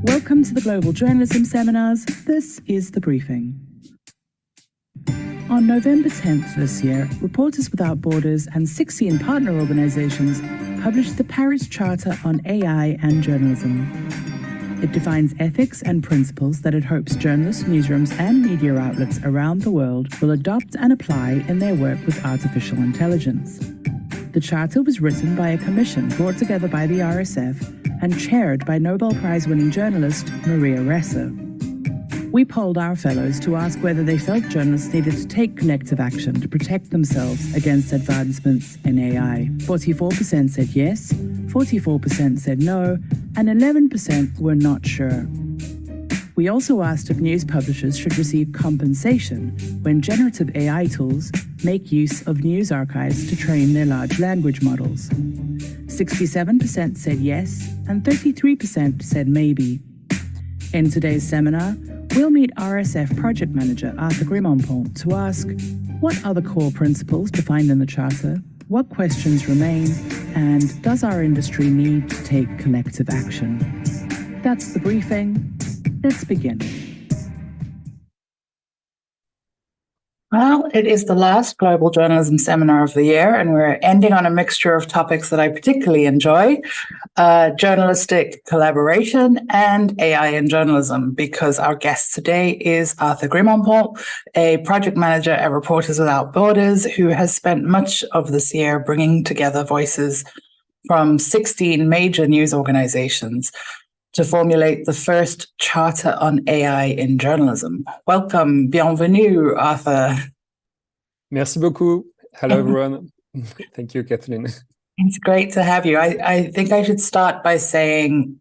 Welcome to the Global Journalism Seminars. This is The Briefing. On November 10th this year, Reporters Without Borders and 16 partner organizations published the Paris Charter on AI and Journalism. It defines ethics and principles that it hopes journalists, newsrooms, and media outlets around the world will adopt and apply in their work with artificial intelligence. The Charter was written by a commission brought together by the RSF and chaired by Nobel Prize-winning journalist Maria Ressa. We polled our fellows to ask whether they felt journalists needed to take collective action to protect themselves against advancements in AI. 44% said yes, 44% said no, and 11% were not sure. We also asked if news publishers should receive compensation when generative AI tools make use of news archives to train their large language models. 67% said yes, and 33% said maybe. In today's seminar, we'll meet RSF project manager Arthur Grimonpont to ask, what are the core principles defined in the Charter? What questions remain? And does our industry need to take collective action? That's The Briefing. Let's begin. Well, it is the last Global Journalism Seminar of the year, and we're ending on a mixture of topics that I particularly enjoy, journalistic collaboration and AI in journalism, because our guest today is Arthur Grimonpont, a project manager at Reporters Without Borders, who has spent much of this year bringing together voices from 16 major news organizations to formulate the first Charter on AI in journalism. Welcome, bienvenue, Arthur. Merci beaucoup. Hello, everyone. Thank you, Kathleen. It's great to have you. I think I should start by saying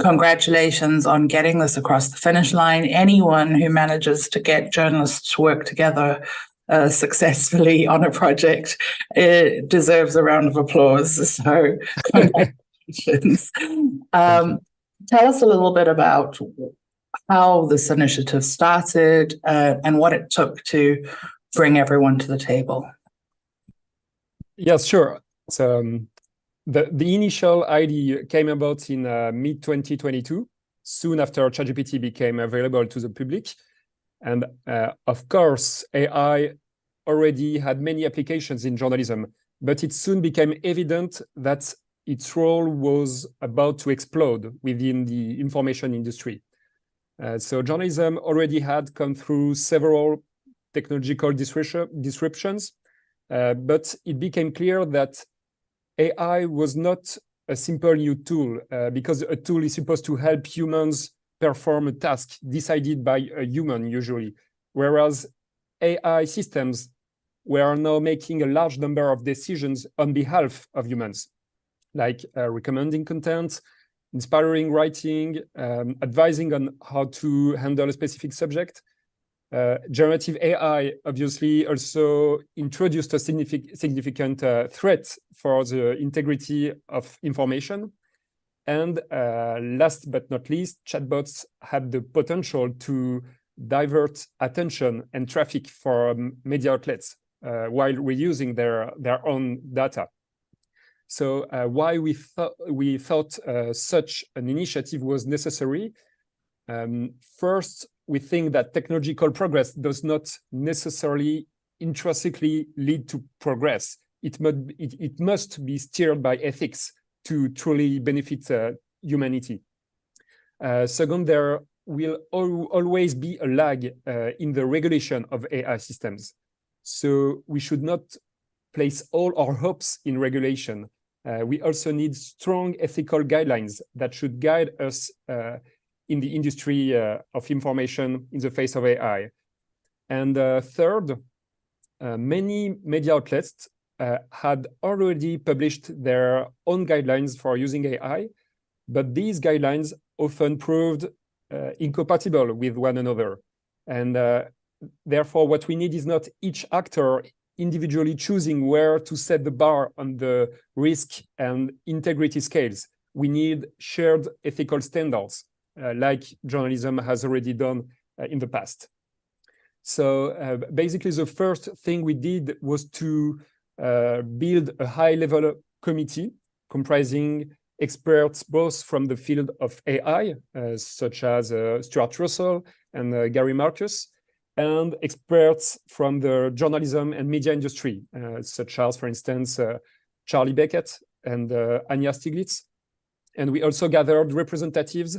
congratulations on getting this across the finish line. Anyone who manages to get journalists to work together successfully on a project deserves a round of applause. So congratulations. Tell us a little bit about how this initiative started and what it took to bring everyone to the table. Yes, sure. So the initial idea came about in mid-2022, soon after ChatGPT became available to the public. And of course, AI already had many applications in journalism, but it soon became evident that its role was about to explode within the information industry. So journalism already had come through several technological disruptions, but it became clear that AI was not a simple new tool, because a tool is supposed to help humans perform a task decided by a human usually, whereas AI systems were now making a large number of decisions on behalf of humans, like recommending content, inspiring writing, advising on how to handle a specific subject. Generative AI obviously also introduced a significant threat for the integrity of information. And last but not least, chatbots have the potential to divert attention and traffic from media outlets while reusing their own data. So why we thought such an initiative was necessary? First, we think that technological progress does not necessarily intrinsically lead to progress. It must be steered by ethics to truly benefit humanity. Second, there will always be a lag in the regulation of AI systems. So we should not place all our hopes in regulation. We also need strong ethical guidelines that should guide us in the industry of information in the face of AI. And third, many media outlets had already published their own guidelines for using AI, but these guidelines often proved incompatible with one another. And therefore, what we need is not each actor individually choosing where to set the bar on the risk and integrity scales. We need shared ethical standards, like journalism has already done in the past. So basically, the first thing we did was to build a high-level committee comprising experts both from the field of AI, such as Stuart Russell and Gary Marcus, and experts from the journalism and media industry, such as, for instance, Charlie Beckett and Anya Stiglitz. And we also gathered representatives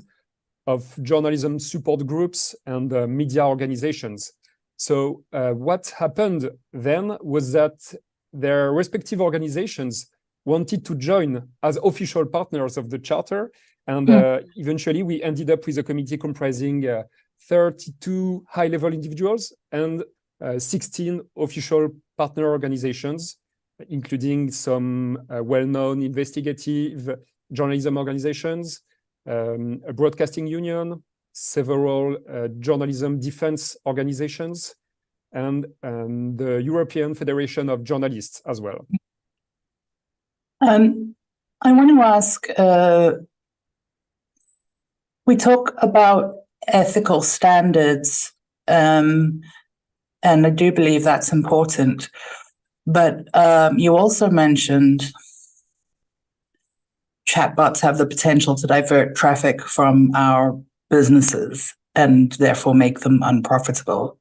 of journalism support groups and media organizations. So what happened then was that their respective organizations wanted to join as official partners of the Charter. And eventually we ended up with a committee comprising 32 high-level individuals and 16 official partner organizations, including some well-known investigative journalism organizations, a broadcasting union, several journalism defense organizations, and the European Federation of Journalists as well. I want to ask, we talk about ethical standards, and I do believe that's important, but you also mentioned chatbots have the potential to divert traffic from our businesses and therefore make them unprofitable.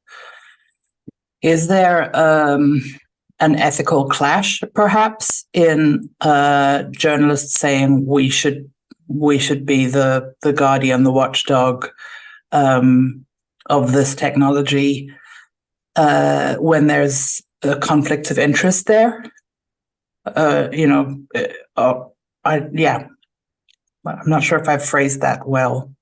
Is there an ethical clash, perhaps, in journalists saying we should be the guardian, the watchdog of this technology when there's a conflict of interest there? Yeah, I'm not sure if I've phrased that well.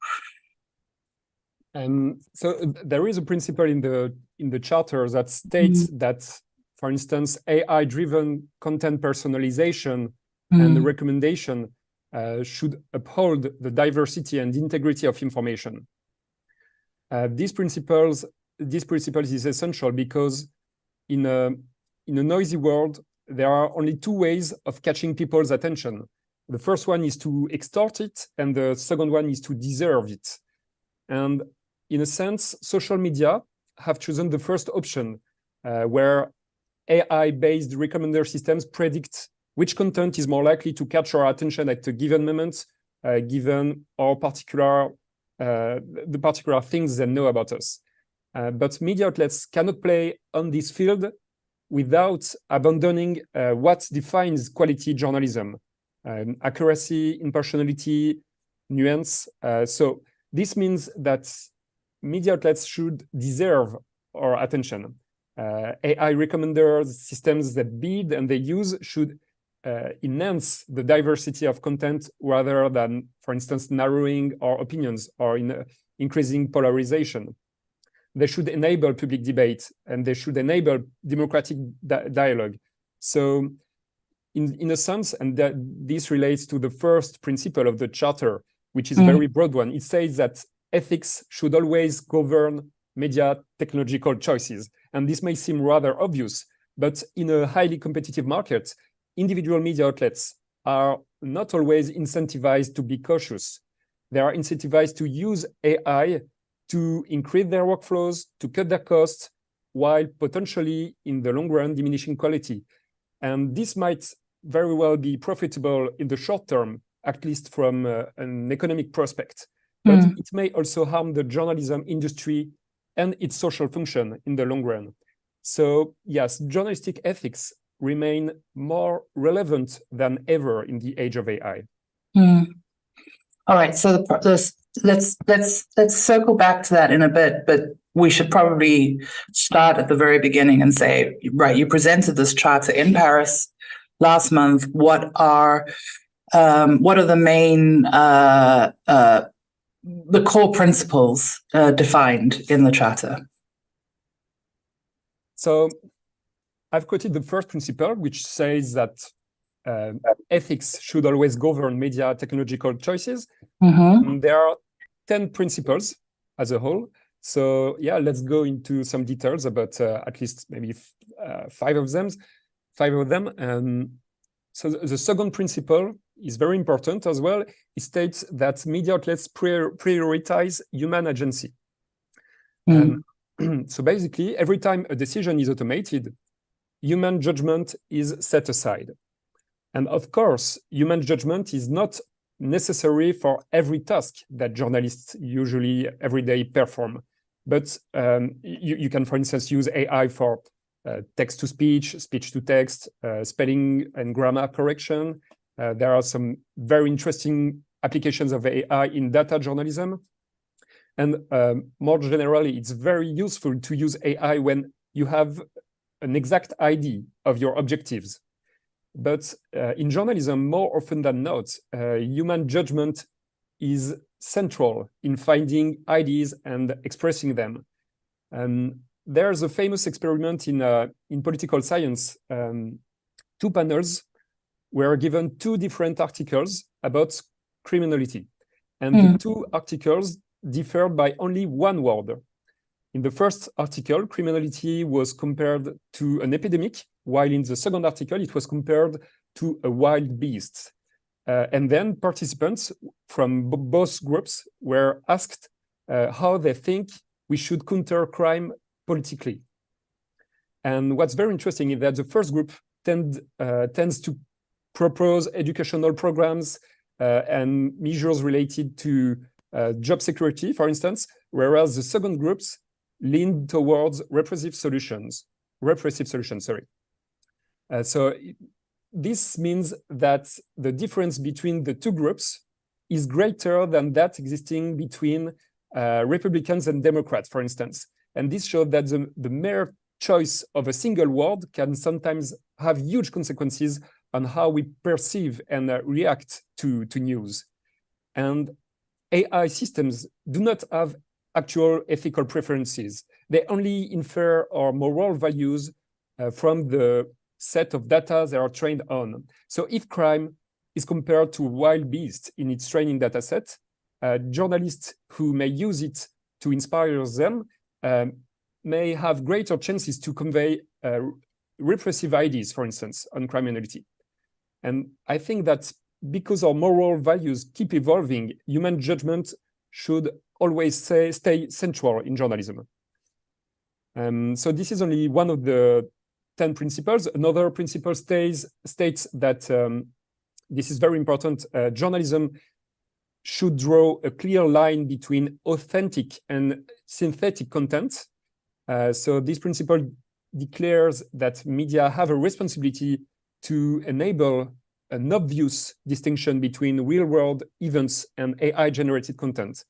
So there is a principle in the Charter that states that, for instance, AI-driven content personalization and the recommendation should uphold the diversity and integrity of information. This principle is essential because in a noisy world, there are only two ways of catching people's attention. The first one is to extort it, and the second one is to deserve it. And in a sense, social media have chosen the first option, where AI-based recommender systems predict which content is more likely to catch our attention at a given moment, given our the particular things they know about us. But media outlets cannot play on this field without abandoning what defines quality journalism: accuracy, impartiality, nuance. So this means that media outlets should deserve our attention. AI recommenders, systems that bid and they use should enhance the diversity of content rather than, for instance, narrowing our opinions or increasing polarization. They should enable public debate and they should enable democratic dialogue. So in a sense, and that this relates to the first principle of the Charter, which is a very broad one, it says that ethics should always govern media technological choices. And this may seem rather obvious, but in a highly competitive market, individual media outlets are not always incentivized to be cautious. They are incentivized to use AI to increase their workflows, to cut their costs, while potentially, in the long run, diminishing quality. And this might very well be profitable in the short term, at least from an economic prospect. But it may also harm the journalism industry and its social function in the long run. So yes, journalistic ethics remain more relevant than ever in the age of AI. All right, so let's circle back to that in a bit, but we should probably start at the very beginning and say, right, you presented this charter in Paris last month. What are the main the core principles defined in the charter? So I've quoted the first principle, which says that ethics should always govern media technological choices. There are 10 principles as a whole. So yeah, let's go into some details about at least maybe five of them. So the second principle is very important as well. It states that media outlets prioritize human agency. So basically, every time a decision is automated, human judgment is set aside. And of course, human judgment is not necessary for every task that journalists usually every day perform. But you can, for instance, use AI for text-to-speech, speech-to-text, spelling and grammar correction. There are some very interesting applications of AI in data journalism. And more generally, it's very useful to use AI when you have an exact idea of your objectives. But in journalism, more often than not, human judgment is central in finding ideas and expressing them. There's a famous experiment in political science. Two panels were given two different articles about criminality. And the two articles differed by only one word. In the first article, criminality was compared to an epidemic, while in the second article, it was compared to a wild beast. And then participants from both groups were asked how they think we should counter crime politically. And what's very interesting is that the first group tends to propose educational programs and measures related to job security, for instance, whereas the second groups lean towards repressive solutions. So this means that the difference between the two groups is greater than that existing between Republicans and Democrats, for instance. And this showed that the mere choice of a single word can sometimes have huge consequences on how we perceive and react to news. And AI systems do not have actual ethical preferences. They only infer our moral values from the set of data they are trained on. So if crime is compared to wild beast in its training data set, journalists who may use it to inspire them may have greater chances to convey repressive ideas, for instance, on criminality. And I think that because our moral values keep evolving, human judgment should always stay central in journalism. So this is only one of the 10 principles. Another principle states that this is very important. Journalism should draw a clear line between authentic and synthetic content. So this principle declares that media have a responsibility to enable an obvious distinction between real-world events and AI-generated content.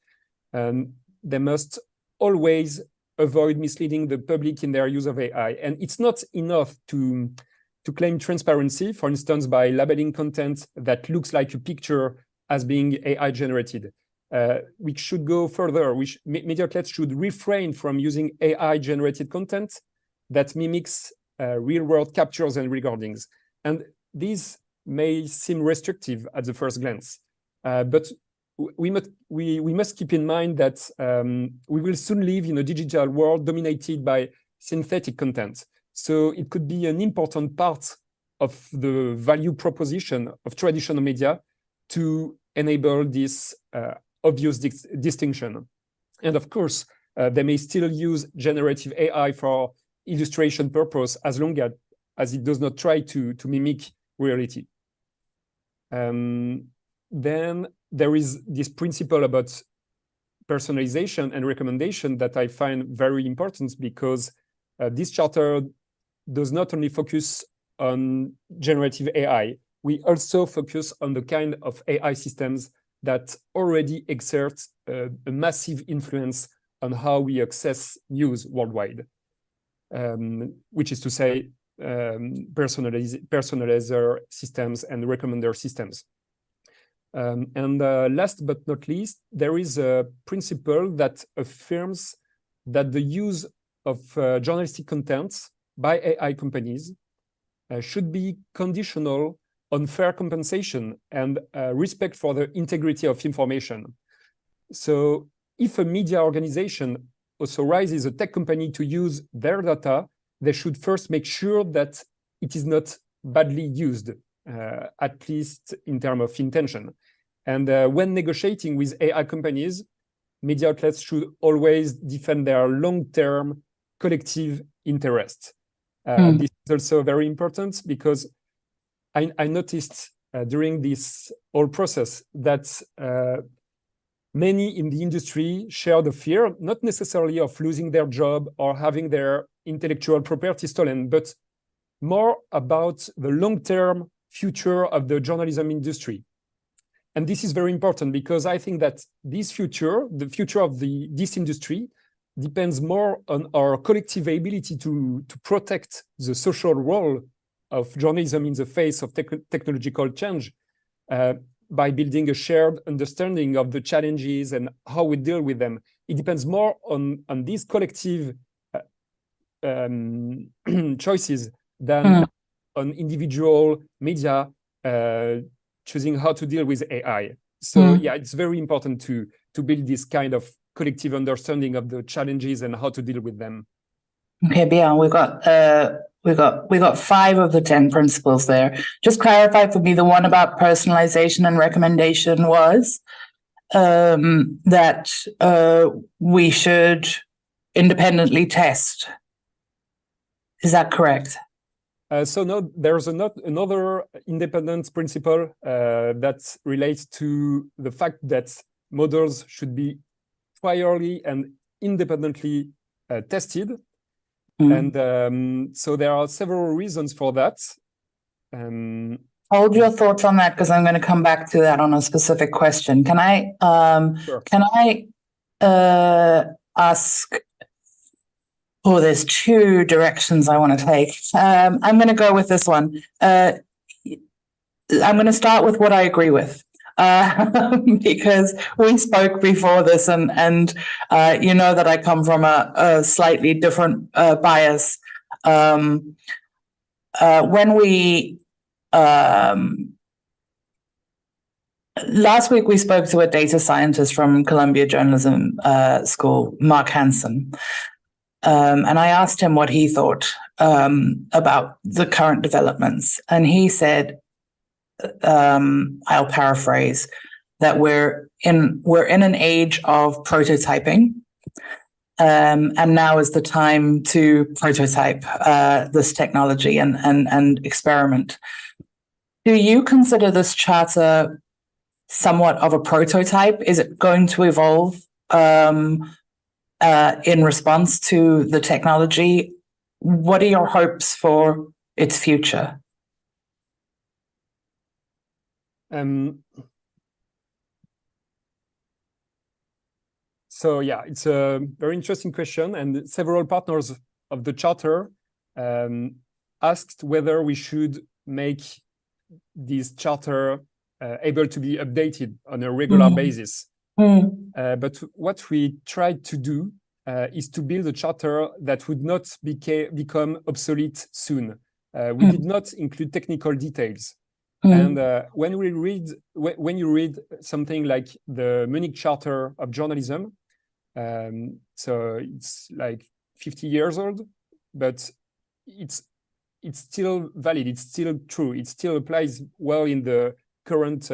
They must always avoid misleading the public in their use of AI. And it's not enough to claim transparency, for instance, by labeling content that looks like a picture as being AI-generated. We should go further. Media outlets should refrain from using AI-generated content that mimics real-world captures and recordings. And these may seem restrictive at the first glance, but we must keep in mind that we will soon live in a digital world dominated by synthetic content. So it could be an important part of the value proposition of traditional media to enable this obvious distinction. And of course, they may still use generative AI for illustration purpose as long as it does not try to mimic reality. Then there is this principle about personalization and recommendation that I find very important, because this charter does not only focus on generative AI, we also focus on the kind of AI systems that already exert a massive influence on how we access news worldwide, which is to say, personalizer systems and recommender systems. And last but not least, there is a principle that affirms that the use of journalistic content by AI companies should be conditional on fair compensation and respect for the integrity of information. So if a media organization authorizes a tech company to use their data, they should first make sure that it is not badly used, at least in terms of intention. And when negotiating with AI companies, media outlets should always defend their long-term collective interest. This is also very important because I noticed during this whole process that many in the industry share the fear, not necessarily of losing their job or having their intellectual property stolen, but more about the long-term future of the journalism industry. And this is very important because I think that this future, the future of this industry, depends more on our collective ability to protect the social role of journalism in the face of technological change by building a shared understanding of the challenges and how we deal with them. It depends more on these collective choices than on individual media choosing how to deal with AI. So yeah, it's very important to build this kind of collective understanding of the challenges and how to deal with them. Okay, Bjorn, we got 5 of the 10 principles there. Just clarify for me, the one about personalization and recommendation was that we should independently test. Is that correct? So no, there's another independent principle that relates to the fact that models should be priorly and independently tested. And so there are several reasons for that. Hold your thoughts on that because I'm going to come back to that on a specific question. Can I Sure. Ask? Oh, there's 2 directions I want to take. I'm going to go with this one. I'm going to start with what I agree with. Because we spoke before this, and you know that I come from a slightly different bias. When we last week we spoke to a data scientist from Columbia Journalism School, Mark Hansen, and I asked him what he thought about the current developments, and he said, I'll paraphrase, that we're in an age of prototyping, and now is the time to prototype this technology and experiment. Do you consider this charter somewhat of a prototype? Is it going to evolve in response to the technology? What are your hopes for its future? So yeah, it's a very interesting question, and several partners of the charter asked whether we should make this charter able to be updated on a regular basis. But what we tried to do is to build a charter that would not become obsolete soon. We did not include technical details. And when you read something like the Munich Charter of Journalism, so it's like 50 years old, but it's still valid, it's still true, it still applies well in the current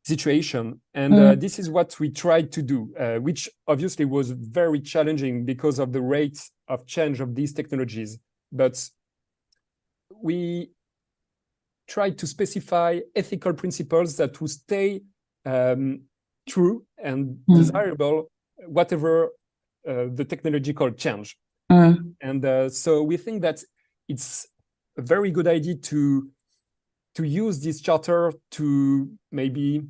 situation. And this is what we tried to do, which obviously was very challenging because of the rate of change of these technologies. But we tried to specify ethical principles that would stay true and desirable, whatever the technological change. And so we think that it's a very good idea to use this charter to maybe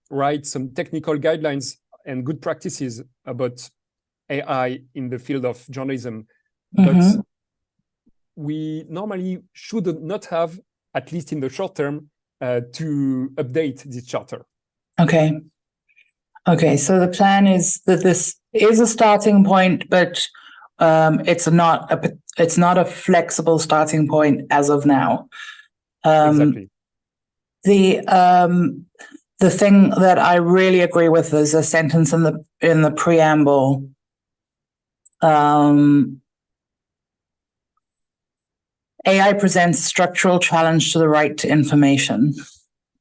write some technical guidelines and good practices about AI in the field of journalism. But we normally should not have, at least in the short term, to update this charter. Okay. So the plan is that this is a starting point, but it's not a flexible starting point as of now. Exactly. The thing that I really agree with is a sentence in the preamble. AI presents structural challenge to the right to information.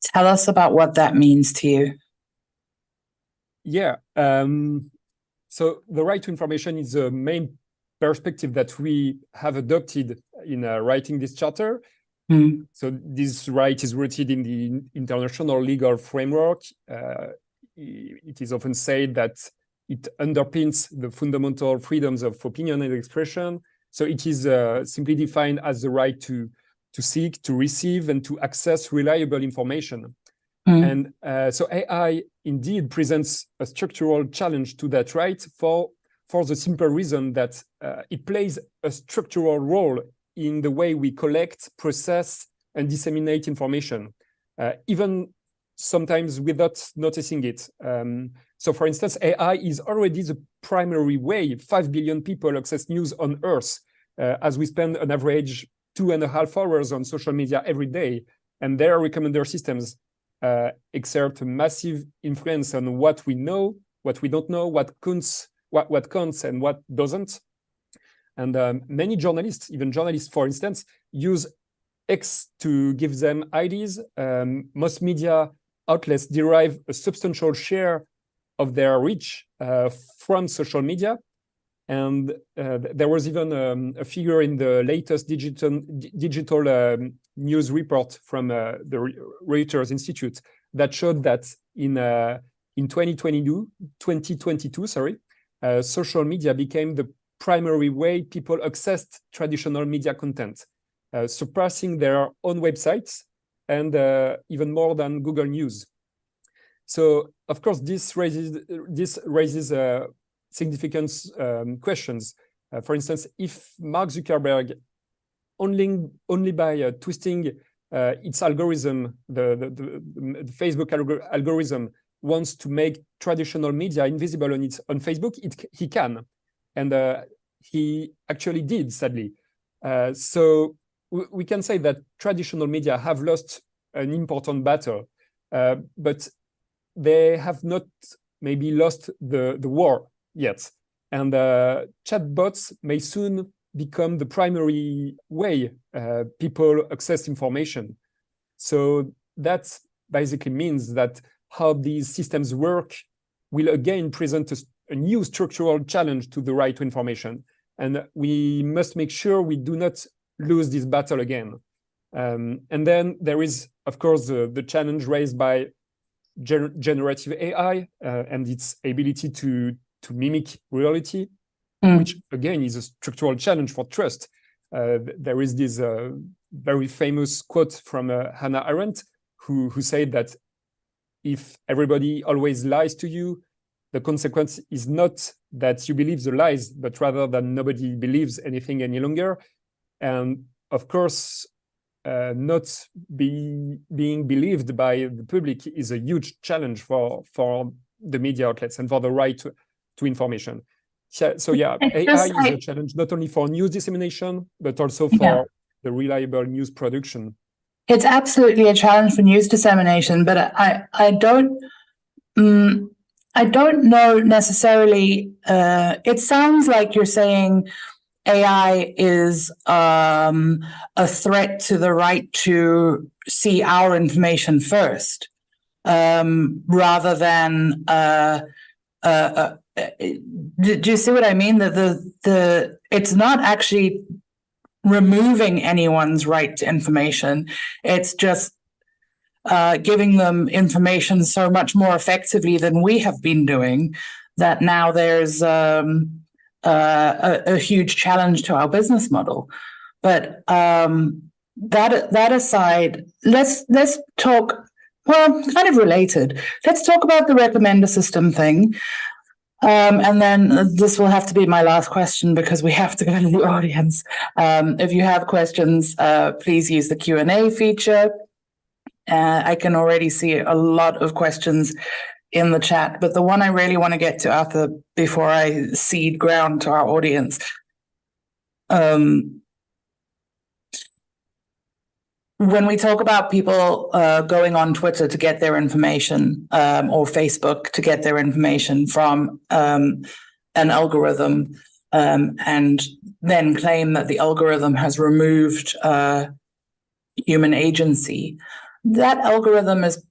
Tell us about what that means to you. Yeah. So the right to information is the main perspective that we have adopted in writing this charter. So this right is rooted in the international legal framework. It is often said that it underpins the fundamental freedoms of opinion and expression. So it is simply defined as the right to seek, to receive, and to access reliable information. And so AI indeed presents a structural challenge to that right for the simple reason that it plays a structural role in the way we collect, process, and disseminate information, even sometimes without noticing it. So for instance, AI is already the primary way 5 billion people access news on Earth, as we spend an average 2.5 hours on social media every day, and their recommender systems exert a massive influence on what we know, what we don't know, what counts and what doesn't. And many journalists, even journalists, for instance, use X to give them ideas. Most media outlets derive a substantial share of their reach from social media. And there was even a figure in the latest digital news report from the Reuters Institute that showed that in 2022, social media became the primary way people accessed traditional media content, surpassing their own websites and even more than Google News. So, of course, this raises significant questions. For instance, if Mark Zuckerberg only by twisting its algorithm, the Facebook algorithm, wants to make traditional media invisible on Facebook, he can, and he actually did, sadly. So we can say that traditional media have lost an important battle, but they have not maybe lost the war yet. And chatbots may soon become the primary way people access information. So that basically means that how these systems work will again present a new structural challenge to the right to information. And we must make sure we do not lose this battle again. And then there is, of course, the challenge raised by generative AI and its ability to mimic reality, which again is a structural challenge for trust. There is this very famous quote from Hannah Arendt, who said that if everybody always lies to you, the consequence is not that you believe the lies, but rather that nobody believes anything any longer. And of course, not being believed by the public is a huge challenge for the media outlets and for the right to information. So yeah, AI is a challenge not only for news dissemination, but also for the reliable news production. It's absolutely a challenge for news dissemination, but I don't know necessarily. It sounds like you're saying AI is a threat to the right to see our information first, rather than. Do you see what I mean? That it's not actually removing anyone's right to information. It's just giving them information so much more effectively than we have been doing, that now there's a huge challenge to our business model. But that aside, let's talk, well, kind of related. Let's talk about the recommender system thing. And then this will have to be my last question because we have to go to the audience. If you have questions, please use the Q&A feature. I can already see a lot of questions in the chat, but the one I really want to get to, Arthur, before I cede ground to our audience. When we talk about people going on Twitter to get their information, or Facebook to get their information from an algorithm, and then claim that the algorithm has removed human agency, that algorithm is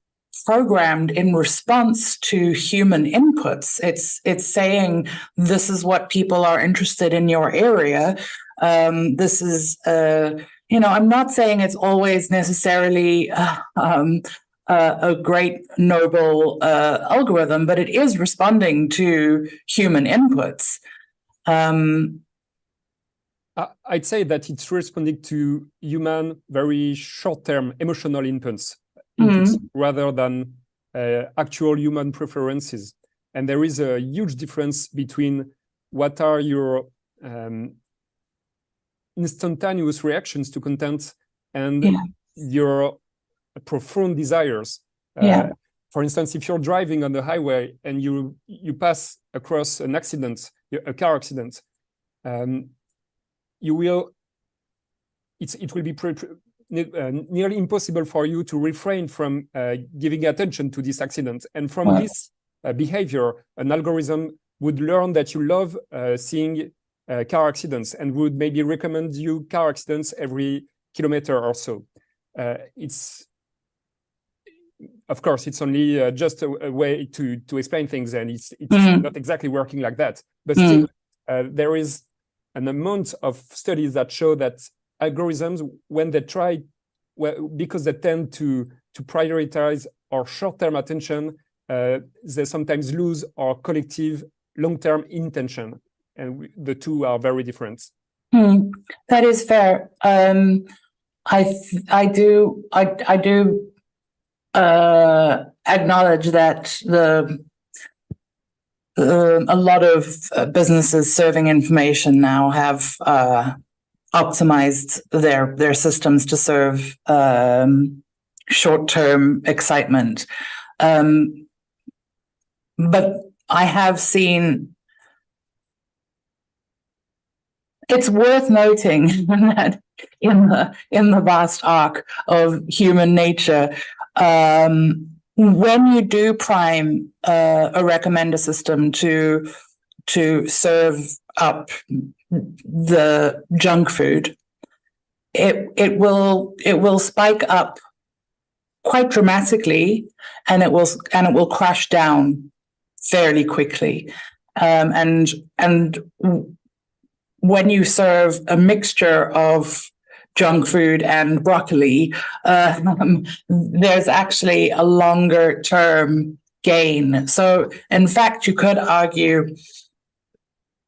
programmed in response to human inputs. It's saying, this is what people are interested in your area. This is I'm not saying it's always necessarily a great, noble algorithm, but it is responding to human inputs. I'd say that it's responding to human, very short-term emotional inputs rather than actual human preferences. And there is a huge difference between what are your instantaneous reactions to content and your profound desires. For instance, if you're driving on the highway and you pass across an accident, a car accident, it will be nearly impossible for you to refrain from giving attention to this accident. And from this behavior, an algorithm would learn that you love seeing car accidents and would maybe recommend you car accidents every kilometer or so. Of course, it's only just a way to explain things, and it's not exactly working like that. But still, there is an amount of studies that show that algorithms, when they try, because they tend to prioritize our short-term attention, they sometimes lose our collective long-term intention, and the two are very different. That is fair. I do acknowledge that a lot of businesses serving information now have optimized their systems to serve short-term excitement. But I have seen, it's worth noting that in the vast arc of human nature, when you do prime a recommender system to serve up the junk food, it will spike up quite dramatically, and it will crash down fairly quickly. And when you serve a mixture of junk food and broccoli, there's actually a longer term gain. So in fact, you could argue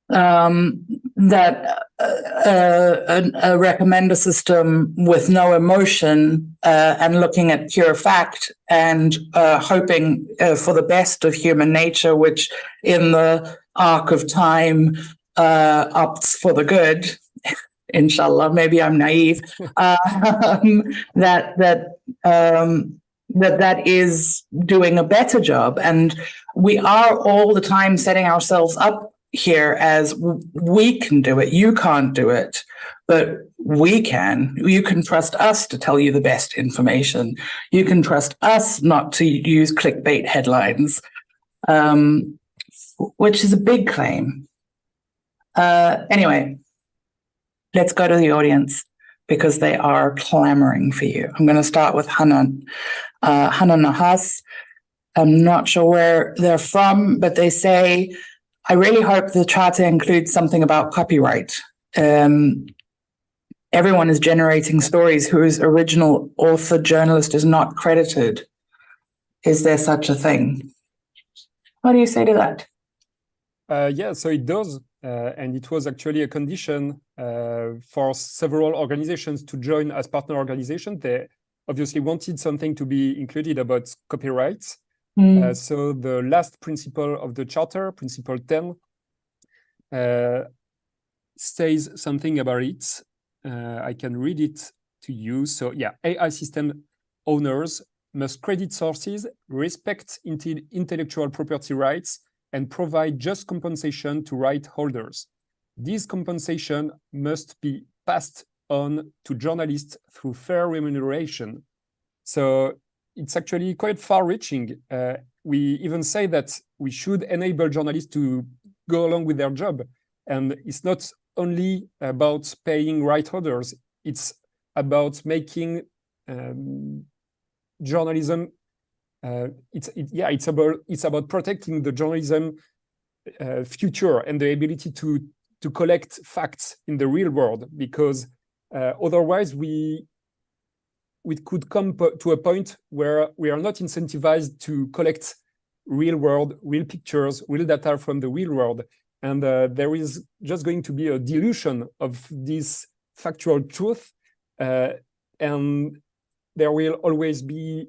that a recommender system with no emotion and looking at pure fact and hoping for the best of human nature, which in the arc of time opts for the good, inshallah, maybe I'm naive, that is doing a better job. And we are all the time setting ourselves up here as we can do it. You can't do it, but we can. You can trust us to tell you the best information. You can trust us not to use clickbait headlines, which is a big claim. Anyway, let's go to the audience because they are clamoring for you. I'm going to start with Hanan. Hanan Nahas. I'm not sure where they're from, but they say, I really hope the charter includes something about copyright. Everyone is generating stories whose original author journalist is not credited. Is there such a thing? What do you say to that? Yeah, so it does. And it was actually a condition for several organizations to join as partner organizations. They obviously wanted something to be included about copyright. So the last principle of the charter, principle 10, says something about it. I can read it to you. So yeah, AI system owners must credit sources, respect intellectual property rights, and provide just compensation to right holders. This compensation must be passed on to journalists through fair remuneration. So it's actually quite far-reaching. We even say that we should enable journalists to go along with their job. And it's not only about paying right holders, it's about making journalism it's about protecting the journalism future and the ability to collect facts in the real world, because Otherwise, we could come to a point where we are not incentivized to collect real pictures, real data from the real world. And there is just going to be a dilution of this factual truth. And there will always be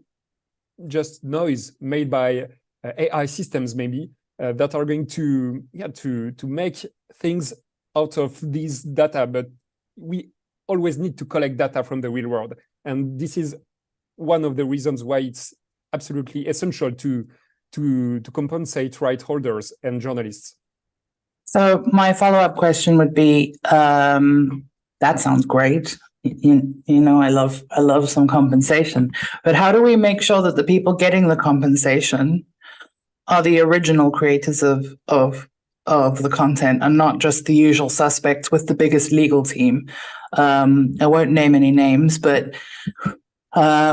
just noise made by AI systems, maybe, that are going to make things out of these data. But we always need to collect data from the real world. And this is one of the reasons why it's absolutely essential to compensate right holders and journalists. So my follow-up question would be, that sounds great. You know, I love some compensation, but how do we make sure that the people getting the compensation are the original creators of the content and not just the usual suspects with the biggest legal team? I won't name any names, but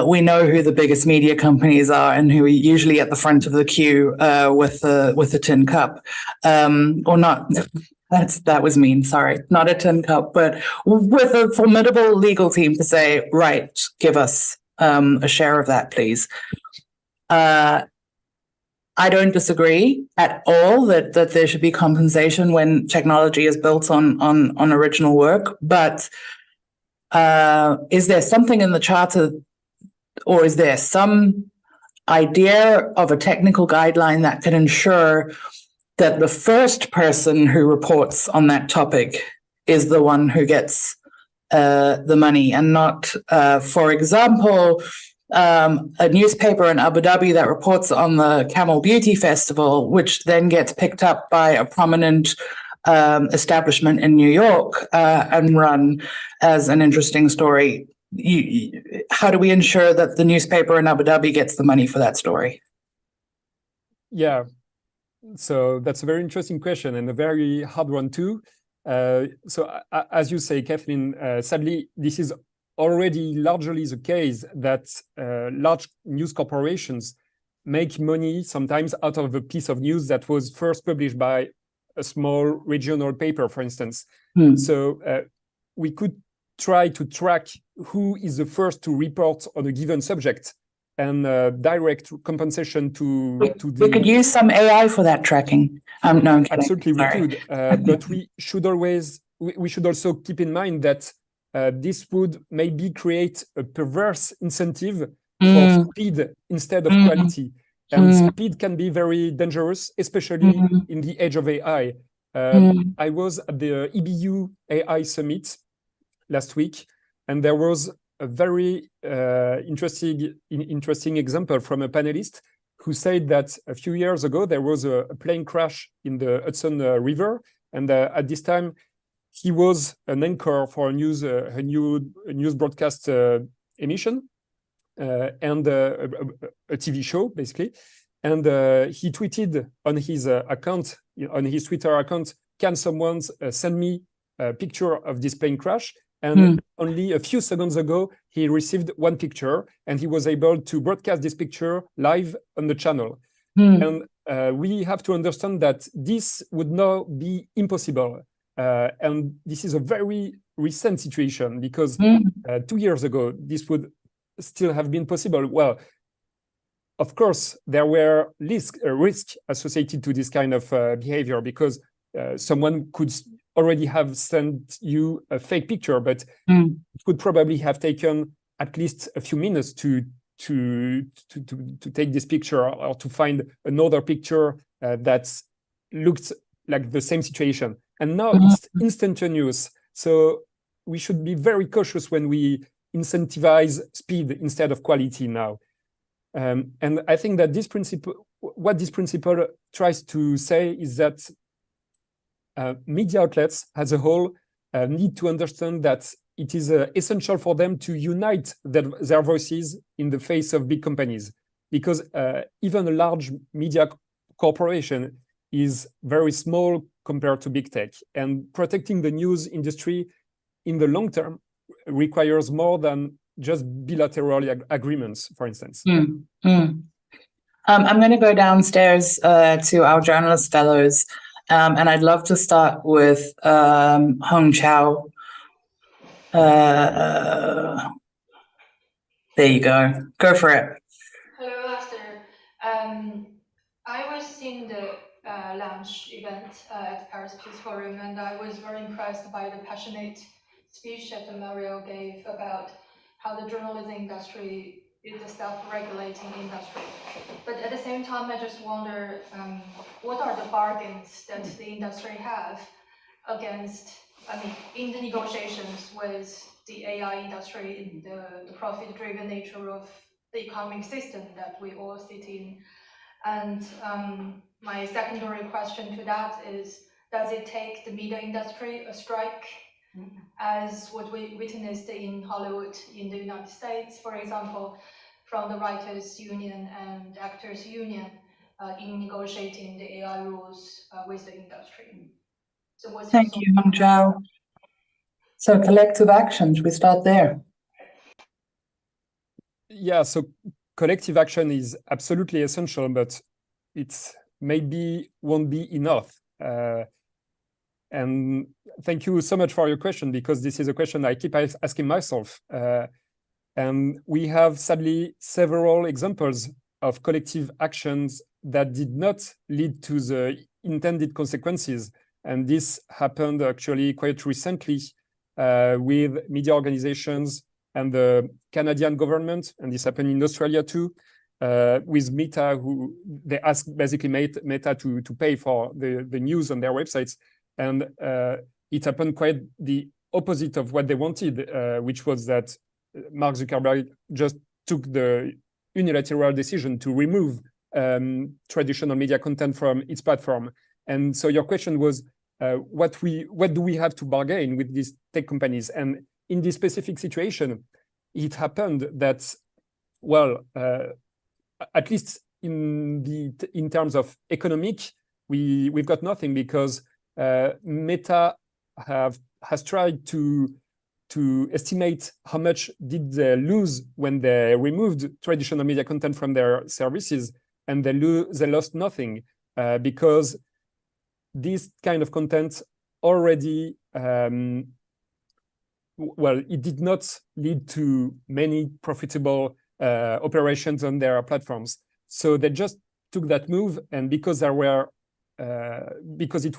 we know who the biggest media companies are and who are usually at the front of the queue with the tin cup, or not. That was mean. Sorry, not a tin cup, but with a formidable legal team to say, right, give us a share of that, please. I don't disagree at all that there should be compensation when technology is built on original work. But is there something in the charter, or is there some idea of a technical guideline that can ensure that the first person who reports on that topic is the one who gets the money, and not, for example, a newspaper in Abu Dhabi that reports on the Camel Beauty Festival, which then gets picked up by a prominent establishment in New York and run as an interesting story. How do we ensure that the newspaper in Abu Dhabi gets the money for that story? Yeah. So that's a very interesting question and a very hard one too. So as you say, Kathleen, sadly, this is already largely the case that large news corporations make money sometimes out of a piece of news that was first published by a small regional paper, for instance. So we could try to track who is the first to report on a given subject and direct compensation to the... We could use some AI for that tracking. No, I'm kidding. Absolutely, Sorry. we could. But we should always, we should also keep in mind that this would maybe create a perverse incentive for speed instead of quality. And speed can be very dangerous, especially in the age of AI. I was at the EBU AI Summit last week, and there was a very interesting example from a panelist who said that a few years ago there was a plane crash in the Hudson River, and at this time he was an anchor for a news broadcast emission and a TV show basically, and he tweeted on his account, on his Twitter account, "Can someone send me a picture of this plane crash?" And only a few seconds ago, he received one picture, and he was able to broadcast this picture live on the channel. And we have to understand that this would now be impossible. And this is a very recent situation, because 2 years ago, this would still have been possible. Well, of course, there were risks associated to this kind of behavior, because someone could already have sent you a fake picture, but it would probably have taken at least a few minutes to take this picture, or to find another picture that looked like the same situation. And now it's instantaneous. So we should be very cautious when we incentivize speed instead of quality now. And I think that what this principle tries to say is that media outlets as a whole need to understand that it is essential for them to unite their voices in the face of big companies, because even a large media corporation is very small compared to big tech, and protecting the news industry in the long term requires more than just bilateral agreements, for instance. I'm going to go downstairs to our journalist fellows. And I'd love to start with Hong Chao. There you go. Go for it. Hello, Esther. I was in the launch event at Paris Peace Forum, and I was very impressed by the passionate speech that Mario gave about how the journalism industry is a self-regulating industry. But at the same time, I just wonder, what are the bargains that the industry have against, in the negotiations with the AI industry, in the profit-driven nature of the economic system that we all sit in. And my secondary question to that is, does it take the media industry a strike, as what we witnessed in Hollywood in the United States, for example, from the Writers Union and Actors Union in negotiating the AI rules with the industry? So what's Thank you, Hong Zhao. So collective actions, we start there. Yeah, so collective action is absolutely essential, but it maybe won't be enough. And thank you so much for your question, because this is a question I keep asking myself. And we have sadly several examples of collective actions that did not lead to the intended consequences. And this happened actually quite recently with media organizations and the Canadian government, and this happened in Australia too, with Meta, who they asked basically Meta to pay for the news on their websites. And it happened quite the opposite of what they wanted, which was that Mark Zuckerberg just took the unilateral decision to remove traditional media content from its platform. And so your question was, what do we have to bargain with these tech companies? And in this specific situation, it happened that, well, at least in terms of economic, we've got nothing, because Meta has tried to estimate how much did they lose when they removed traditional media content from their services, and they lost nothing, because this kind of content already, well, it did not lead to many profitable operations on their platforms. So they just took that move, and because it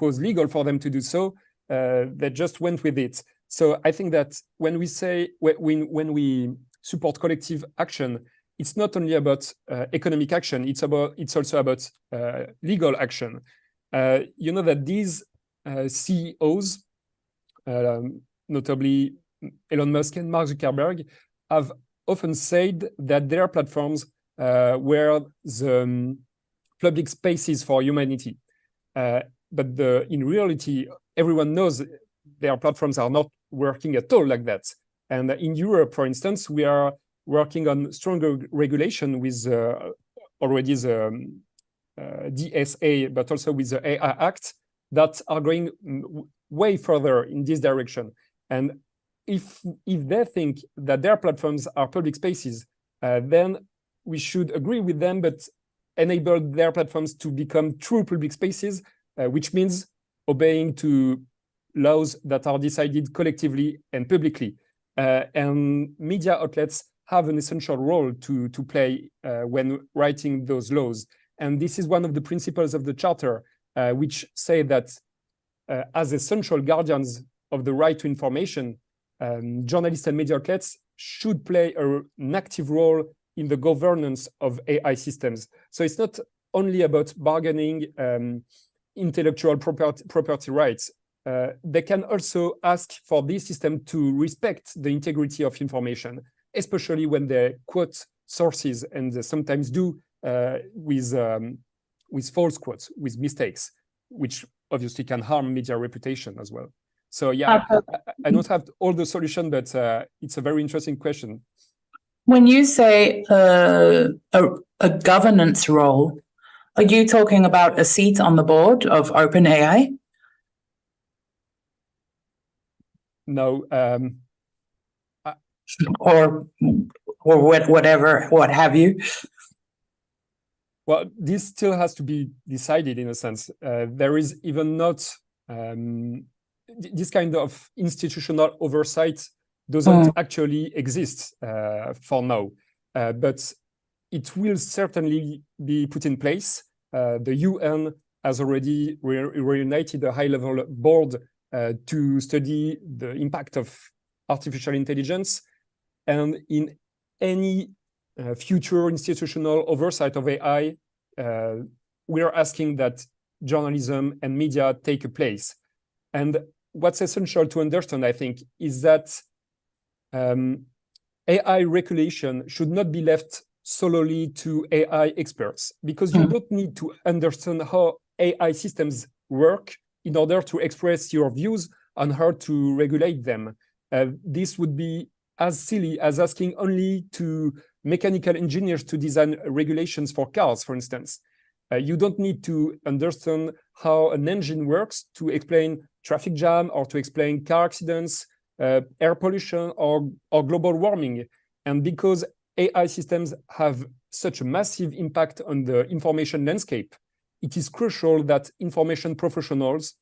was legal for them to do so, they just went with it. So I think that when we say, when we support collective action, it's not only about economic action, it's also about legal action. You know that these CEOs, notably Elon Musk and Mark Zuckerberg, have often said that their platforms were the public spaces for humanity. But in reality, everyone knows their platforms are not working at all like that. And in Europe, for instance, we are working on stronger regulation with already the DSA, but also with the AI Act, that are going way further in this direction. And if they think that their platforms are public spaces, then we should agree with them, but enable their platforms to become true public spaces, which means obeying to laws that are decided collectively and publicly. And media outlets have an essential role to play when writing those laws. And this is one of the principles of the Charter, which say that as essential guardians of the right to information, journalists and media outlets should play an active role in the governance of AI systems. So it's not only about bargaining intellectual property rights. They can also ask for this system to respect the integrity of information, especially when they quote sources, and they sometimes do with false quotes, with mistakes, which obviously can harm media reputation as well. So yeah, I don't have all the solution, but it's a very interesting question. When you say a governance role, are you talking about a seat on the board of OpenAI? No. Or whatever, what have you? Well, this still has to be decided in a sense. There is even not this kind of institutional oversight doesn't actually exist for now, but it will certainly be put in place. The UN has already reunited a high-level board to study the impact of artificial intelligence, and in any future institutional oversight of AI, we are asking that journalism and media take a place. And what's essential to understand, I think, is that AI regulation should not be left solely to AI experts, because you don't need to understand how AI systems work in order to express your views on how to regulate them. This would be as silly as asking only to mechanical engineers to design regulations for cars, for instance. You don't need to understand how an engine works to explain traffic jam or to explain car accidents, air pollution, or global warming. And because AI systems have such a massive impact on the information landscape, it is crucial that information professionals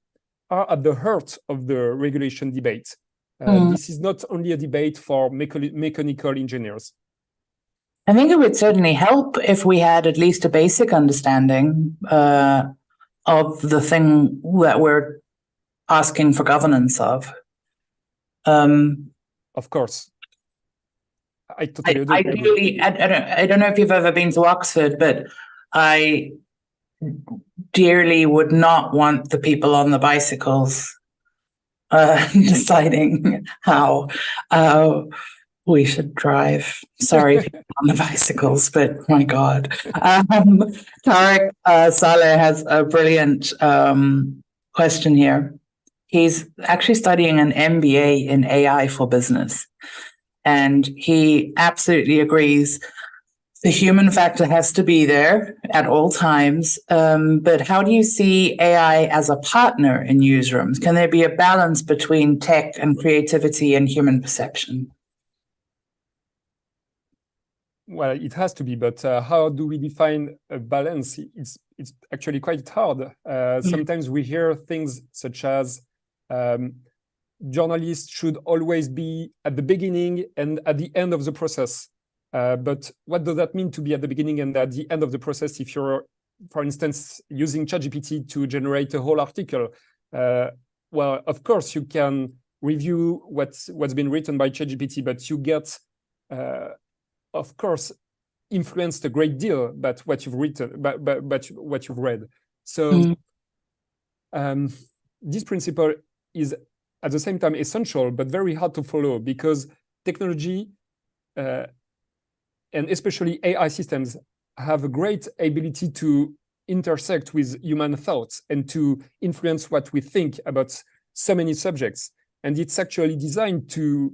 are at the heart of the regulation debate. This is not only a debate for mechanical engineers. I think it would certainly help if we had at least a basic understanding of the thing that we're asking for governance of. Of course. I totally agree. I don't know if you've ever been to Oxford, but I dearly would not want the people on the bicycles deciding how we should drive. Sorry, people on the bicycles, but my God. Tarek Saleh has a brilliant question here. He's actually studying an MBA in AI for business. And he absolutely agrees the human factor has to be there at all times. But how do you see AI as a partner in newsrooms? Can there be a balance between tech and creativity and human perception? Well, it has to be, but how do we define a balance? It's actually quite hard. Sometimes we hear things such as journalists should always be at the beginning and at the end of the process. But what does that mean to be at the beginning and at the end of the process if you're, for instance, using ChatGPT to generate a whole article? Well, of course, you can review what's been written by ChatGPT, but you get, of course, influenced a great deal by what you've written, but what you've read. So this principle is at the same time essential, but very hard to follow, because technology and especially AI systems have a great ability to intersect with human thoughts and to influence what we think about so many subjects. And it's actually designed to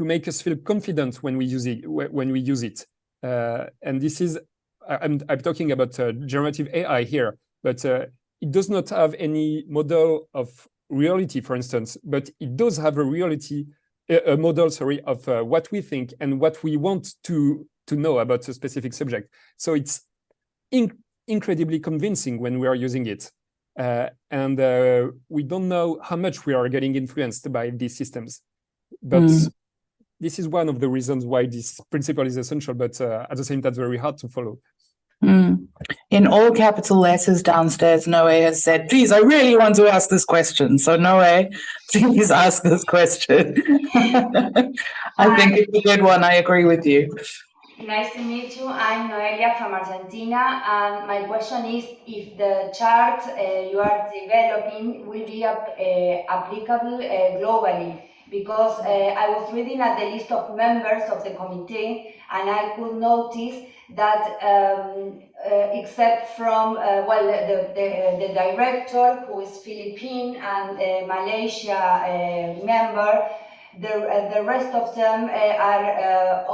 make us feel confident when we use it. And this is, I'm talking about generative AI here, but it does not have any model of reality, for instance, but it does have a model, of what we think and what we want to know about a specific subject. So it's incredibly convincing when we are using it. And we don't know how much we are getting influenced by these systems. But this is one of the reasons why this principle is essential, but at the same time, very hard to follow. In all capital letters downstairs, Noe has said, please, I really want to ask this question. So Noe, please ask this question. I think it's a good one. I agree with you. Nice to meet you. I'm Noelia from Argentina, and my question is if the chart you are developing will be applicable globally, because I was reading at the list of members of the committee, and I could notice that except from the director, who is Philippine, and Malaysia member, the rest of them are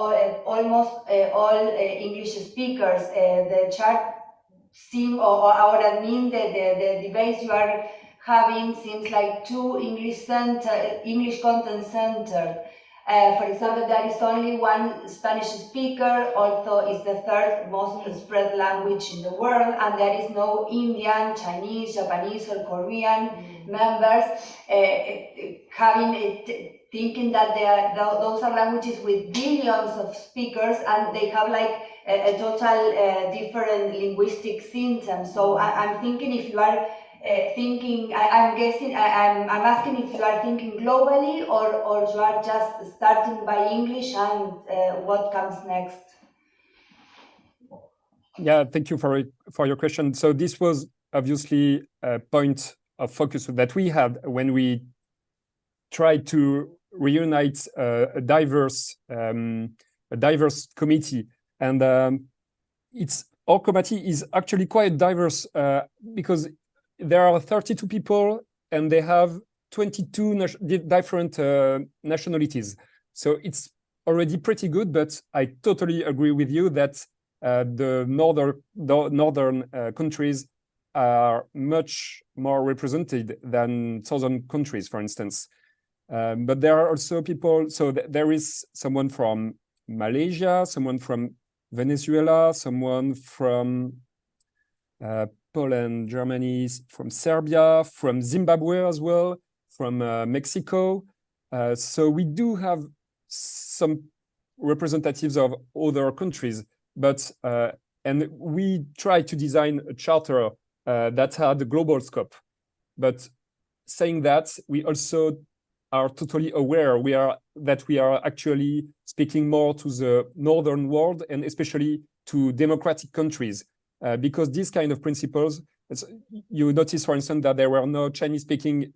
almost all English speakers. The chart seem, or admin, the debates you are having seems like too English content centered. For example, there is only one Spanish speaker, although it's the third most spread language in the world, and there is no Indian, Chinese, Japanese, or Korean members, thinking that those are languages with billions of speakers, and they have like a total different linguistic systems. So I'm thinking if you are I'm asking if you are thinking globally or you are just starting by English and what comes next. Yeah, thank you for your question. So this was obviously a point of focus that we had when we tried to reunite a diverse committee, and our committee is actually quite diverse because there are 32 people and they have 22 different nationalities. So it's already pretty good, but I totally agree with you that the northern countries are much more represented than southern countries, for instance. But there are also people, so there is someone from Malaysia, someone from Venezuela, someone from Poland, Germany, from Serbia, from Zimbabwe as well, from Mexico. So we do have some representatives of other countries, but and we try to design a charter that had a global scope. But saying that, we also are totally aware that we are actually speaking more to the northern world and especially to democratic countries, because these kind of principles, you notice, for instance, that there were no Chinese-speaking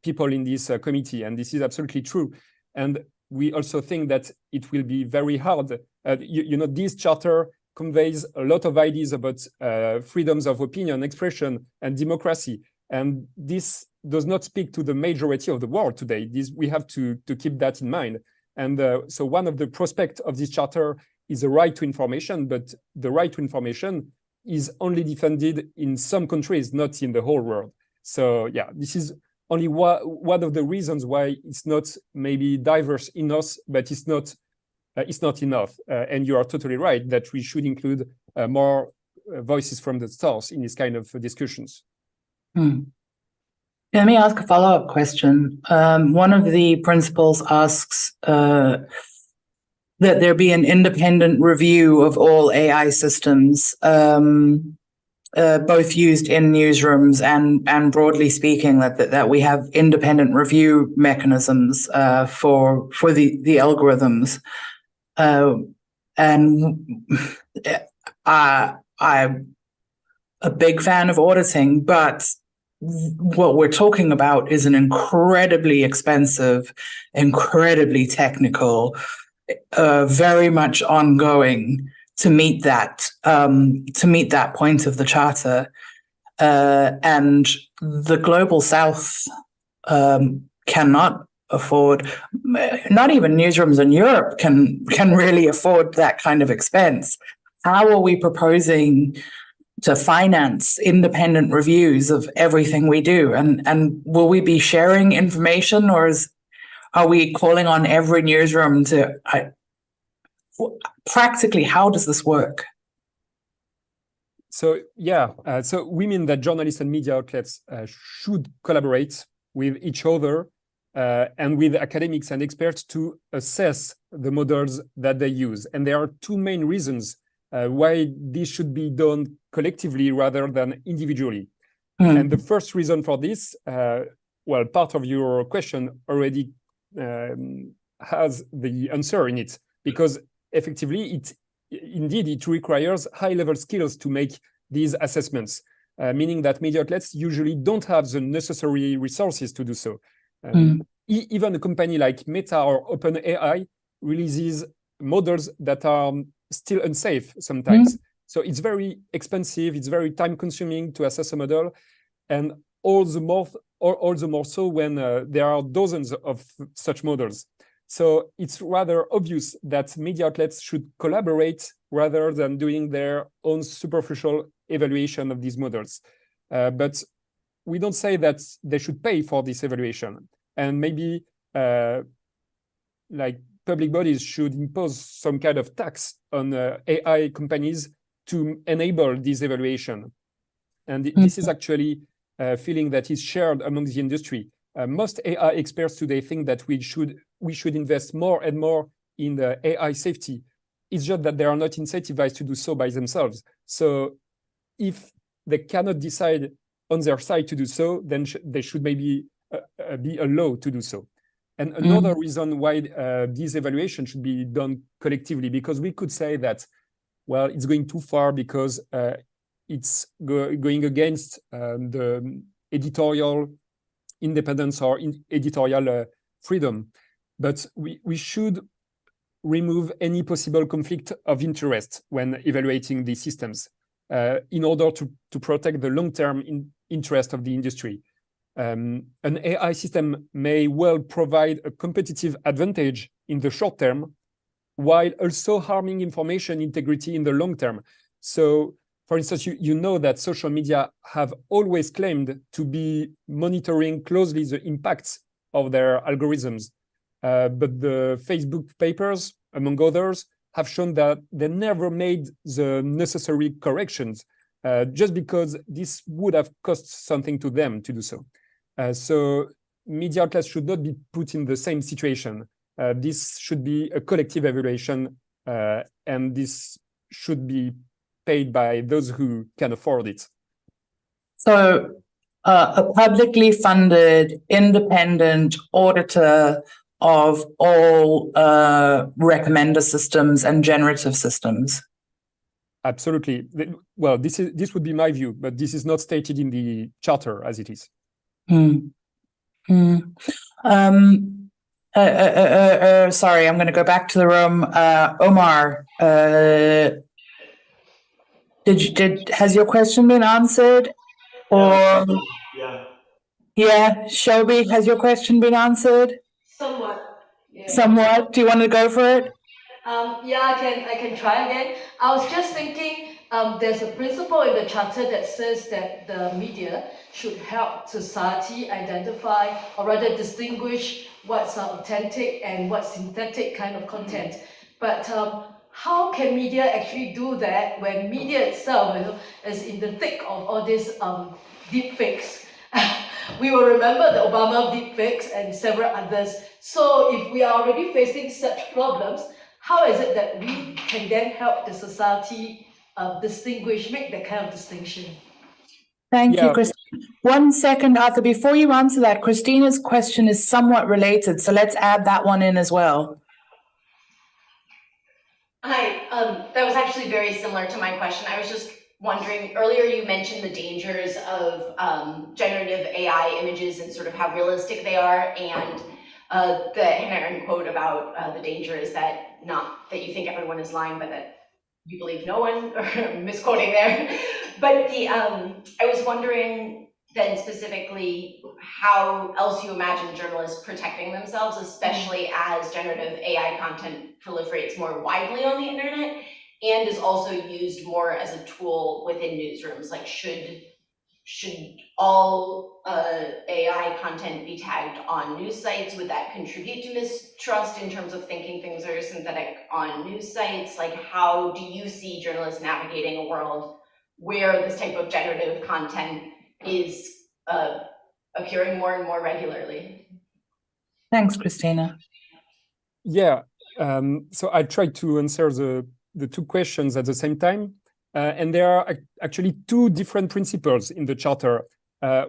people in this committee, and this is absolutely true. And we also think that it will be very hard. This charter conveys a lot of ideas about freedoms of opinion, expression, and democracy. And this does not speak to the majority of the world today. We have to keep that in mind. And so one of the prospects of this charter is a right to information, but the right to information is only defended in some countries, not in the whole world. So yeah, this is only one of the reasons why it's not maybe diverse enough, but it's not enough. And you are totally right that we should include more voices from the south in this kind of discussions. Let me ask a follow-up question. One of the principles asks that there be an independent review of all AI systems, both used in newsrooms and broadly speaking, that we have independent review mechanisms for the algorithms. And I'm a big fan of auditing, but what we're talking about is an incredibly expensive, incredibly technical, very much ongoing to meet that point of the charter, and the global south cannot afford. Not even newsrooms in Europe can really afford that kind of expense. How are we proposing to finance independent reviews of everything we do? And will we be sharing information, or are we calling on every newsroom to practically, how does this work? So yeah, so we mean that journalists and media outlets should collaborate with each other and with academics and experts to assess the models that they use. And there are two main reasons why this should be done collectively rather than individually. And the first reason for this, well, part of your question already has the answer in it, because effectively it requires high-level skills to make these assessments, meaning that media outlets usually don't have the necessary resources to do so. Even a company like Meta or OpenAI releases models that are still unsafe sometimes. So it's very expensive, it's very time-consuming to assess a model, and all the more so when there are dozens of such models. So it's rather obvious that media outlets should collaborate rather than doing their own superficial evaluation of these models. But we don't say that they should pay for this evaluation. And maybe like public bodies should impose some kind of tax on AI companies to enable this evaluation. And this is actually feeling that is shared among the industry. Most AI experts today think that we should invest more and more in the AI safety. It's just that they are not incentivized to do so by themselves. So if they cannot decide on their side to do so, then they should maybe be allowed to do so. And another reason why this evaluation should be done collectively, because we could say that, well, it's going too far because it's going against the editorial independence or editorial freedom. But we should remove any possible conflict of interest when evaluating these systems in order to protect the long-term interest of the industry. An AI system may well provide a competitive advantage in the short term, while also harming information integrity in the long term. So, for instance, you know that social media have always claimed to be monitoring closely the impacts of their algorithms. But the Facebook papers, among others, have shown that they never made the necessary corrections, just because this would have cost something to them to do so. So media outlets should not be put in the same situation. This should be a collective evaluation, and this should be paid by those who can afford it. So a publicly funded independent auditor of all recommender systems and generative systems. Absolutely. Well, this would be my view, but this is not stated in the charter as it is. Sorry, I'm going to go back to the room. Omar, has your question been answered? Or yeah, Shelby, has your question been answered? Somewhat. Yeah. Somewhat. Do you want to go for it? Yeah, I can try again. I was just thinking, there's a principle in the charter that says that the media should help society identify, or rather distinguish, what's authentic and what's synthetic kind of content. But how can media actually do that when media itself, is in the thick of all these deep fakes? We will remember the Obama deepfakes and several others. So if we are already facing such problems, how is it that we can then help the society make that kind of distinction? Thank you, Christine. 1 second, Arthur. Before you answer that, Christina's question is somewhat related, so let's add that one in as well. Hi, that was actually very similar to my question. I was just wondering, earlier you mentioned the dangers of generative AI images and sort of how realistic they are, and the Hannah Arendt quote about the danger is that not that you think everyone is lying, but that you believe no one, or misquoting there. But I was wondering then specifically how else you imagine journalists protecting themselves, especially as generative AI content proliferates more widely on the internet and is also used more as a tool within newsrooms. Like, should all AI content be tagged on news sites? Would that contribute to mistrust in terms of thinking things are synthetic on news sites? Like, how do you see journalists navigating a world where this type of generative content is appearing more and more regularly? Thanks, Christina. Yeah, so I tried to answer the two questions at the same time. And there are actually two different principles in the charter.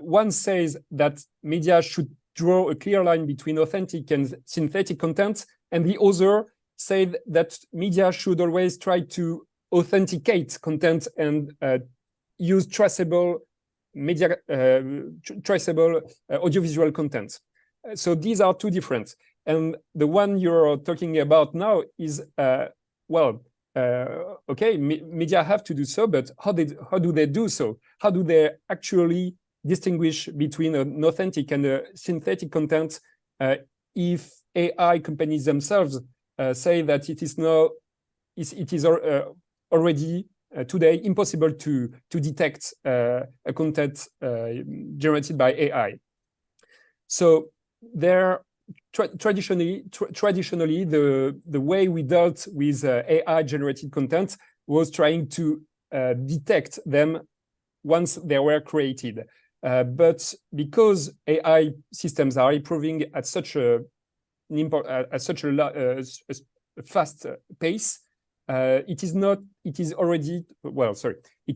One says that media should draw a clear line between authentic and synthetic content, and the other said that media should always try to authenticate content and use traceable audiovisual content. So these are two different. And the one you're talking about now is, okay, media have to do so, but how do they do so? How do they actually distinguish between an authentic and a synthetic content if AI companies themselves say that it is already today impossible to detect a content generated by AI? So there. Traditionally, the way we dealt with AI-generated content was trying to detect them once they were created. But because AI systems are improving at such a fast pace, it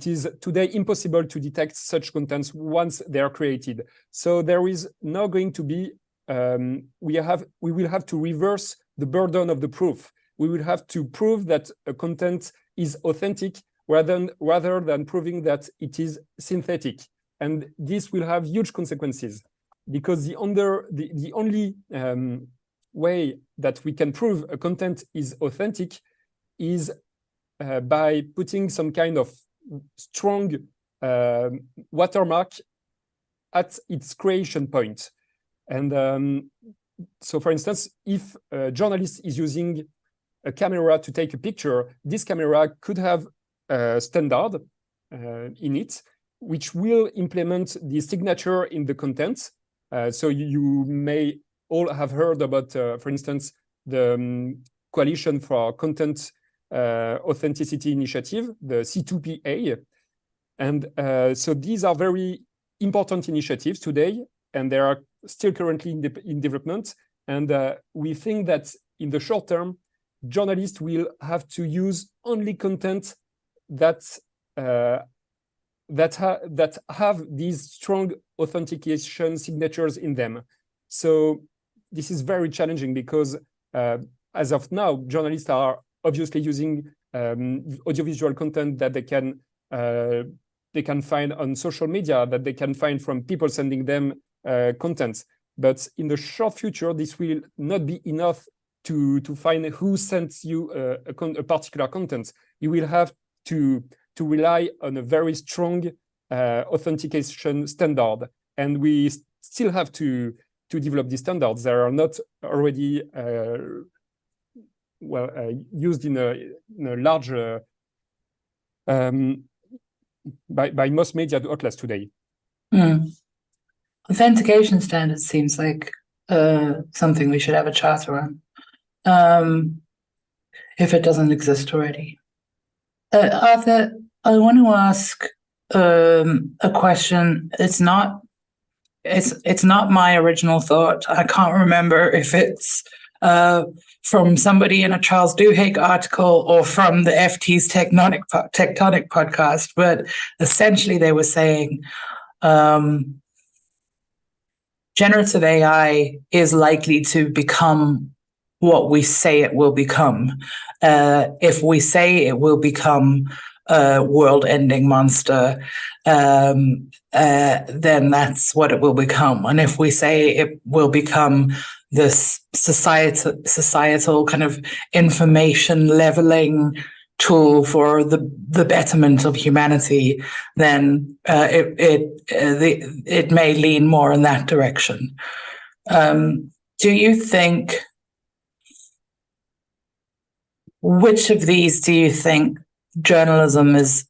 is today impossible to detect such contents once they are created. So there is now going to be, we will have to reverse the burden of the proof. We will have to prove that a content is authentic rather than proving that it is synthetic. And this will have huge consequences, because the only way that we can prove a content is authentic is by putting some kind of strong watermark at its creation point. And so, for instance, if a journalist is using a camera to take a picture, this camera could have a standard in it, which will implement the signature in the content. So you may all have heard about, for instance, the Coalition for Content Authenticity Initiative, the C2PA. And so these are very important initiatives today, and they are still currently in development. And we think that in the short term, journalists will have to use only content that have these strong authentication signatures in them. So this is very challenging, because as of now, journalists are obviously using audiovisual content that they can find on social media, that they can find from people sending them content. But in the short future, this will not be enough to find who sent you a particular content. You will have to rely on a very strong authentication standard, and we still have to develop these standards. They are not already used in a large by most media outlets today. Authentication standards seems like something we should have a charter on, if it doesn't exist already. Arthur, I want to ask a question. It's not my original thought. I can't remember if it's from somebody in a Charles Duhigg article or from the FT's Tectonic podcast, but essentially they were saying generative AI is likely to become what we say it will become. If we say it will become a world-ending monster, then that's what it will become. And if we say it will become this societal kind of information leveling tool for the betterment of humanity, then it may lean more in that direction. Do you think, which of these do you think journalism is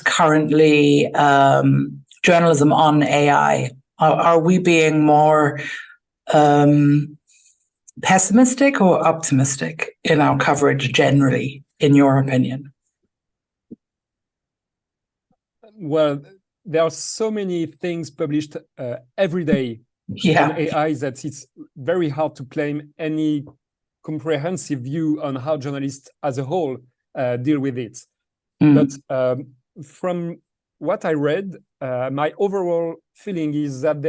currently journalism on AI? Are we being more pessimistic or optimistic in our coverage generally, in your opinion? Well, there are so many things published every day on AI that it's very hard to claim any comprehensive view on how journalists as a whole deal with it. But from what I read, my overall feeling is that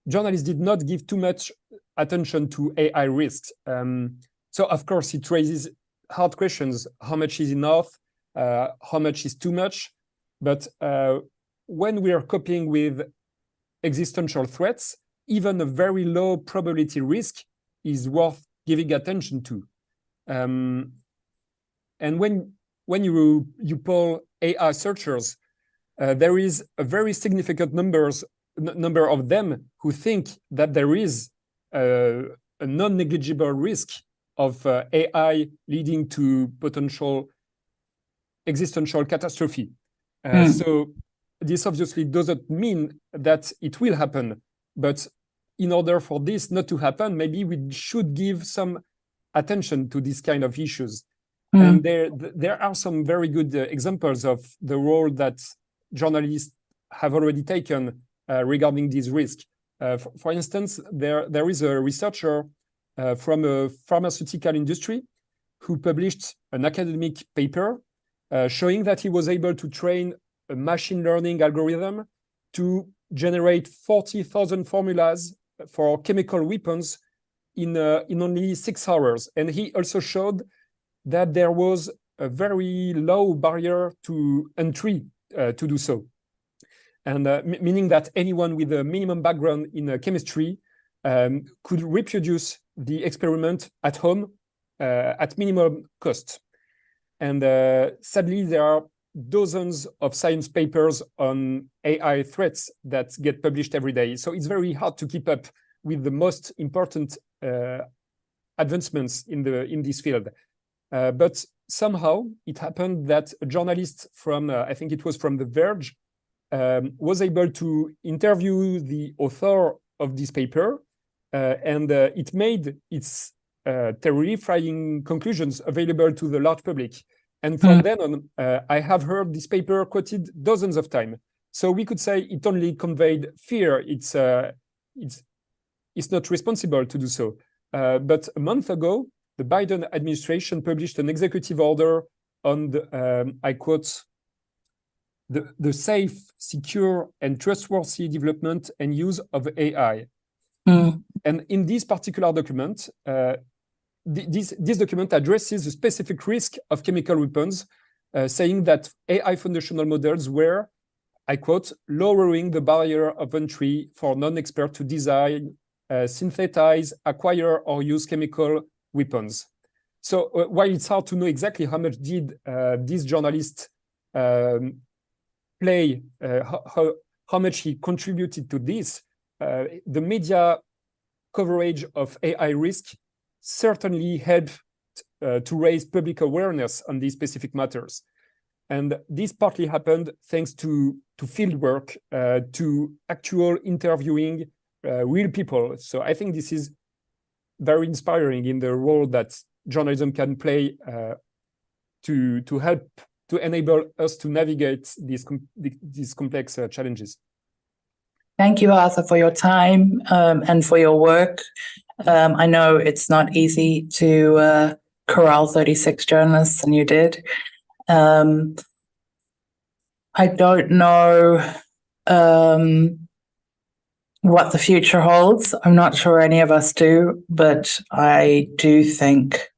journalists did not give too much attention to AI risks. So of course it raises hard questions. How much is enough? How much is too much? But when we are coping with existential threats, even a very low probability risk is worth giving attention to. And when you poll AI searchers, there is a very significant number of them who think that there is a non-negligible risk of AI leading to potential existential catastrophe. So this obviously doesn't mean that it will happen, but in order for this not to happen, maybe we should give some attention to these kind of issues. And there are some very good examples of the role that journalists have already taken regarding this risk. For instance, there is a researcher from a pharmaceutical industry who published an academic paper showing that he was able to train a machine learning algorithm to generate 40,000 formulas for chemical weapons in only 6 hours. And he also showed that there was a very low barrier to entry to do so. And meaning that anyone with a minimum background in chemistry could reproduce the experiment at home at minimum cost. And sadly, there are dozens of science papers on AI threats that get published every day. So it's very hard to keep up with the most important advancements in this field. But somehow it happened that a journalist from, I think it was from The Verge, was able to interview the author of this paper, and it made its terrifying conclusions available to the large public. And from then on, I have heard this paper quoted dozens of times. So we could say it only conveyed fear. It's not responsible to do so. But a month ago, the Biden administration published an executive order on the, I quote, the safe, secure, and trustworthy development and use of AI. And in this particular document, this document addresses the specific risk of chemical weapons, saying that AI foundational models were, I quote, lowering the barrier of entry for non-experts to design, synthesize, acquire, or use chemical weapons. So while it's hard to know exactly how much did this journalist play, how much he contributed to this, the media coverage of AI risk certainly helped to raise public awareness on these specific matters. And this partly happened thanks to field work, to actual interviewing real people. So I think this is very inspiring in the role that journalism can play to help to enable us to navigate these complex challenges. Thank you, Arthur, for your time and for your work. I know it's not easy to corral 36 journalists, and you did. I don't know what the future holds. I'm not sure any of us do, but I do think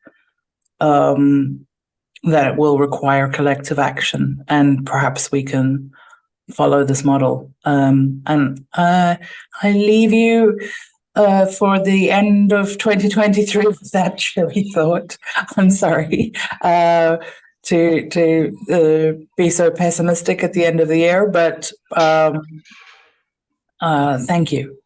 that it will require collective action, and perhaps we can follow this model. And I leave you for the end of 2023 with that chilly thought. I'm sorry to be so pessimistic at the end of the year, but thank you.